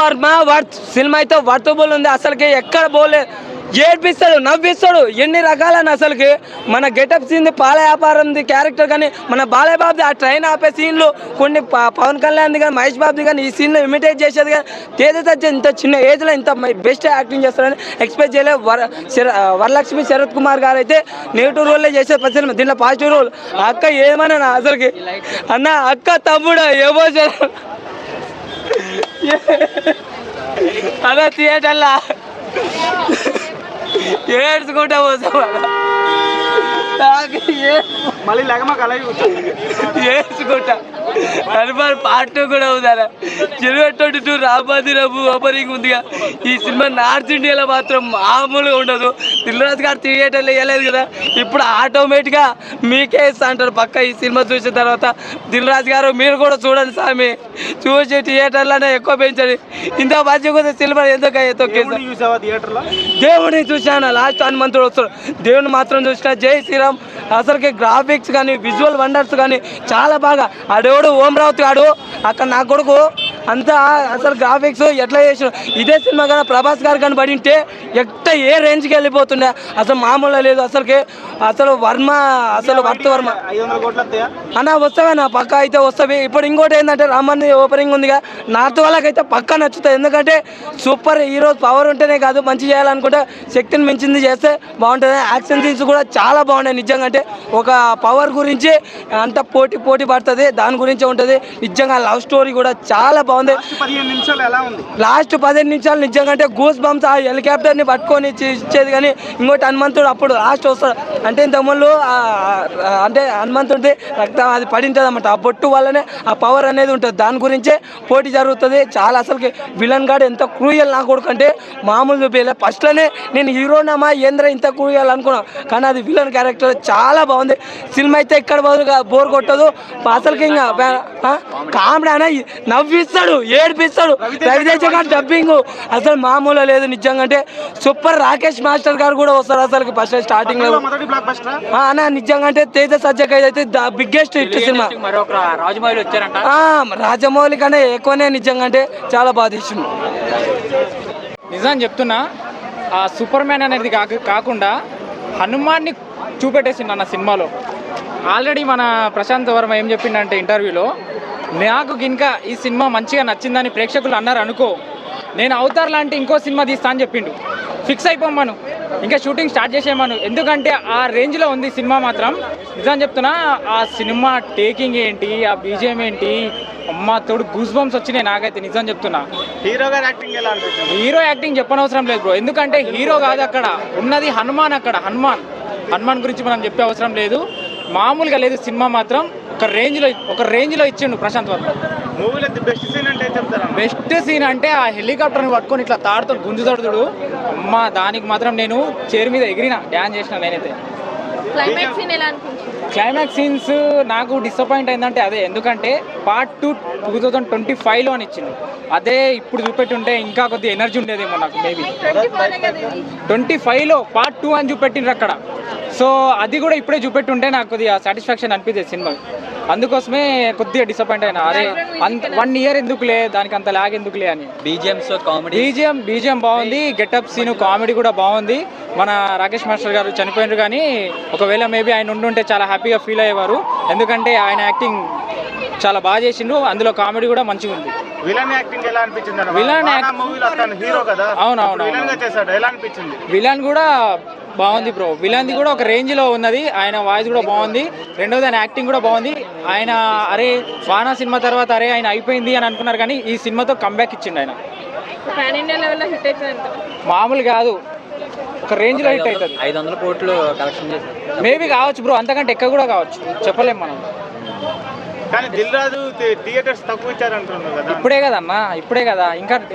Varma worth cinema అయితే worthable ఉంది. అసలుకి ఎక్కడ పోలే ఏడ్పిస్తాడు, నవ్విస్తాడు, ఎన్ని రకాలని. అసలుకి మన గెటప్ సీన్ పాల వ్యాపారంది క్యారెక్టర్ కానీ, మన బాలయ్య బాబుది ఆ ట్రైన్ ఆపే సీన్లు కొన్ని, పవన్ కళ్యాణ్ది కానీ మహేష్ బాబుది కానీ ఈ సీన్లో ఇమిటేట్ చేసేది కానీ, తేజ సజ్జ ఇంత చిన్న ఏజ్లో ఇంత బెస్ట్ యాక్టింగ్ చేస్తారని ఎక్స్పెక్ట్ చేయలేదు. వరలక్ష్మి శరత్ కుమార్ గారు అయితే నెగిటివ్ రోల్లే చేసే సినిమా, దీంట్లో పాజిటివ్ రోల్. అక్క ఏమన్నా అసలుకి అన్న అక్క తమ్ముడు ఎమోషన్ అదే థియేటర్లా ఏడ్చుకుంటా పోతాం మళ్ళీ ఏడ్చుకుంటా. హనుమాన్ పార్ట్ 2 కూడా అవుతారా. జనవరి 22 రాబాదిరాబు ఓపెనింగ్ ఉందిగా. ఈ సినిమా నార్త్ ఇండియాలో మాత్రం మామూలుగా ఉండదు. దిల్రాజు గారు థియేటర్లో వేయలేదు కదా, ఇప్పుడు ఆటోమేటిక్గా మీకే ఇస్తా అంటారు పక్క. ఈ సినిమా చూసిన తర్వాత దిల్రాజు గారు మీరు కూడా చూడండి స్వామి, చూసి థియేటర్లోనే ఎక్కువ పెంచండి. ఇంత మంచిగా సినిమా ఎందుకు దేవుడిని చూసాను. లాస్ట్ హనుమంతుడు వస్తాడు, దేవుని మాత్రం చూసిన. జై శ్రీరామ్. అసలుకి గ్రాఫిక్స్ కానీ విజువల్ వండర్స్ కానీ చాలా బాగా. ఆడేవాడు ఓమరావతి గాడు అక్కడ నా కొడుకు అంతా అసలు గ్రాఫిక్స్ ఎట్లా చేసిన. ఇదే సినిమా కానీ ప్రభాస్ గారు కానీ పడింటే ఏ రేంజ్కి వెళ్ళిపోతుండే, అసలు మామూలుగా లేదు. అసలు వర్మ అసలు వర్మ అన్న వస్తావన్నా పక్క అయితే వస్తావి. ఇప్పుడు ఇంకోటి ఏంటంటే రామన్ ఓపెనింగ్ ఉందిగా, నార్త్ వాళ్ళకైతే పక్క నచ్చుతుంది. ఎందుకంటే సూపర్ హీరో పవర్ ఉంటేనే కాదు, మంచి చేయాలనుకుంటే శక్తిని మించింది చేస్తే బాగుంటుంది. యాక్షన్ సీన్స్ కూడా చాలా బాగున్నాయి నిజంగా. అంటే ఒక పవర్ గురించి అంత పోటీ పడుతుంది, దాని గురించే ఉంటుంది. నిజంగా లవ్ స్టోరీ కూడా చాలా బాగుంది. లాస్ట్ 15 నిమిషాలు నిజంగా అంటే గూస్ బంప్స్. ఆ హెలికాప్టర్ని పట్టుకొని ఇచ్చేది. కానీ ఇంకోటి హనుమంతుడు అప్పుడు లాస్ట్ వస్తాడు అంటే ఇంతకుముందు అంటే హనుమంతుడి రక్తం అది పడింటుంది అన్నమాట. ఆ బొట్టు వల్లనే ఆ పవర్ అనేది ఉంటుంది, దాని గురించే పోటీ జరుగుతుంది. చాలా అసలుకి విలన్ గాడు ఎంత క్రూయల్ నా కొడుకు అంటే మామూలు చూపించలే. ఫస్ట్లోనే నేను హీరోనమ్మా ఏంద్ర ఇంత క్రూయల్ అనుకున్నాను, కానీ అది విలన్ క్యారెక్టర్ చాలా బాగుంది. సినిమా అయితే ఎక్కడ బోర్ కొట్టదు అసలుకి. ఇంకా కామెడీ అన్న నవ్విస్తాడు, ఏడిపిస్తాడు. రవితేజ గారు డబ్బింగ్ అసలు మామూలు లేదు నిజంగా. అంటే సూపర్. రాకేష్ మాస్టర్ గారు కూడా వస్తారు అసలు ఫస్ట్ స్టార్టింగ్ లో అన్న నిజంగా. అంటే తేజ సజ్జకి అయితే బిగ్గెస్ట్ హిట్ సినిమా. రాజమౌళి కన్నా ఎక్కువనే నిజంగా. అంటే చాలా బాగా తీసింది నిజం చెప్తున్నా. ఆ సూపర్ మ్యాన్ అనేది కాకుండా హనుమాన్ని చూపెట్టేసిండు అన్న సినిమాలో. ఆల్రెడీ మన ప్రశాంత్ వర్మ ఏం చెప్పిండంటే ఇంటర్వ్యూలో, నాకు ఇంకా ఈ సినిమా మంచిగా నచ్చిందని ప్రేక్షకులు అన్నారు అనుకో, నేను అవతార్ లాంటి ఇంకో సినిమా తీస్తా అని చెప్పిండు. ఫిక్స్ అయిపోమను, ఇంకా షూటింగ్ స్టార్ట్ చేసేయమను. ఎందుకంటే ఆ రేంజ్లో ఉంది సినిమా మాత్రం. నిజం చెప్తున్నా, ఆ సినిమా టేకింగ్ ఏంటి, ఆ బీజిఎం ఏంటి, అమ్మ తోడు గూస్ బంప్స్ వచ్చినాయి నాకైతే. నిజం చెప్తున్నా. హీరో యాక్టింగ్ చెప్పనవసరం లేదు బ్రో, ఎందుకంటే హీరో కాదు అక్కడ ఉన్నది, హనుమాన్. అక్కడ హనుమాన్ గురించి మనం చెప్పే అవసరం లేదు. మామూలుగా లేదు సినిమా మాత్రం. ఒక రేంజ్లో ఇచ్చిండు ప్రశాంత్ వర్మ. మూవీలో బెస్ట్ సీన్ అంటే ఆ హెలికాప్టర్ని పట్టుకొని ఇట్లా తాడుతో గుంజుతాడు అమ్మ, దానికి మాత్రం నేను చైర్ మీద ఎగిరిన, డ్యాన్స్ చేసిన నేనైతే. క్లైమాక్స్ సీన్స్ నాకు డిసప్పాయింట్ అయిందంటే అదే. ఎందుకంటే పార్ట్ 2 2025లో అని ఇచ్చిండు. అదే ఇప్పుడు చూపెట్టి ఉంటే ఇంకా కొద్దిగా ఎనర్జీ ఉండేదేమో నాకు. మేబీ 25లో పార్ట్ 2 అని చూపెట్టిండ్రు అక్కడ. సో అది కూడా ఇప్పుడే చూపెట్టి ఉంటే నాకు కొద్దిగా సాటిస్ఫాక్షన్ అనిపించేది సినిమా. అందుకోసమే కొద్దిగా డిసప్పాయింట్ అయినా. అరే అంత 1 ఇయర్ ఎందుకులే, దానికి అంత లాగ్ ఎందుకులే అని. బీజిఎం బాగుంది, గెటప్ సీన్ కామెడీ కూడా బాగుంది. మన రాకేష్ మాస్టర్ గారు చనిపోయినారు, కానీ ఒకవేళ మేబీ ఆయన ఉండుంటే చాలా హ్యాపీగా ఫీల్ అయ్యేవారు. ఎందుకంటే ఆయన యాక్టింగ్ చాలా బాగా చేసిండు, అందులో కామెడీ కూడా మంచిగా ఉంది. విలన్ కూడా బాగుంది బ్రో. విలన్ది కూడా ఒక రేంజ్లో ఉన్నది. ఆయన వాయిస్ కూడా బాగుంది. రెండోది ఆయన యాక్టింగ్ కూడా బాగుంది. ఆయన అరే వానా సినిమా తర్వాత అరే ఆయన అయిపోయింది అని అనుకున్నారు, కానీ ఈ సినిమాతో కంబ్యాక్ ఇచ్చిండు ఆయన. మామూలు కాదు, ఒక రేంజ్లో హిట్ అవుతుంది. 500 కోట్లు కలెక్షన్ చేసి మేబీ కావచ్చు బ్రో, అంతకంటే ఎక్కువ కూడా కావచ్చు, చెప్పలేము మనం. కానీ దిల్రాజు థియేటర్స్ తక్కువ ఇచ్చారంటున్నారు కదా. ఇప్పుడే కదన్నా, ఇప్పుడే కదా.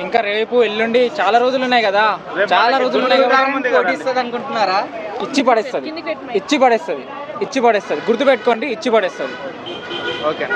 ఇంకా రేపు ఎల్లుండి చాలా రోజులు ఉన్నాయి కదా. చాలా రోజులు ఉన్నాయి కదా. అనుకుంటున్నారా? ఇచ్చి పడేస్తుంది. గుర్తుపెట్టుకోండి, ఇచ్చి పడేస్తుంది. ఓకే.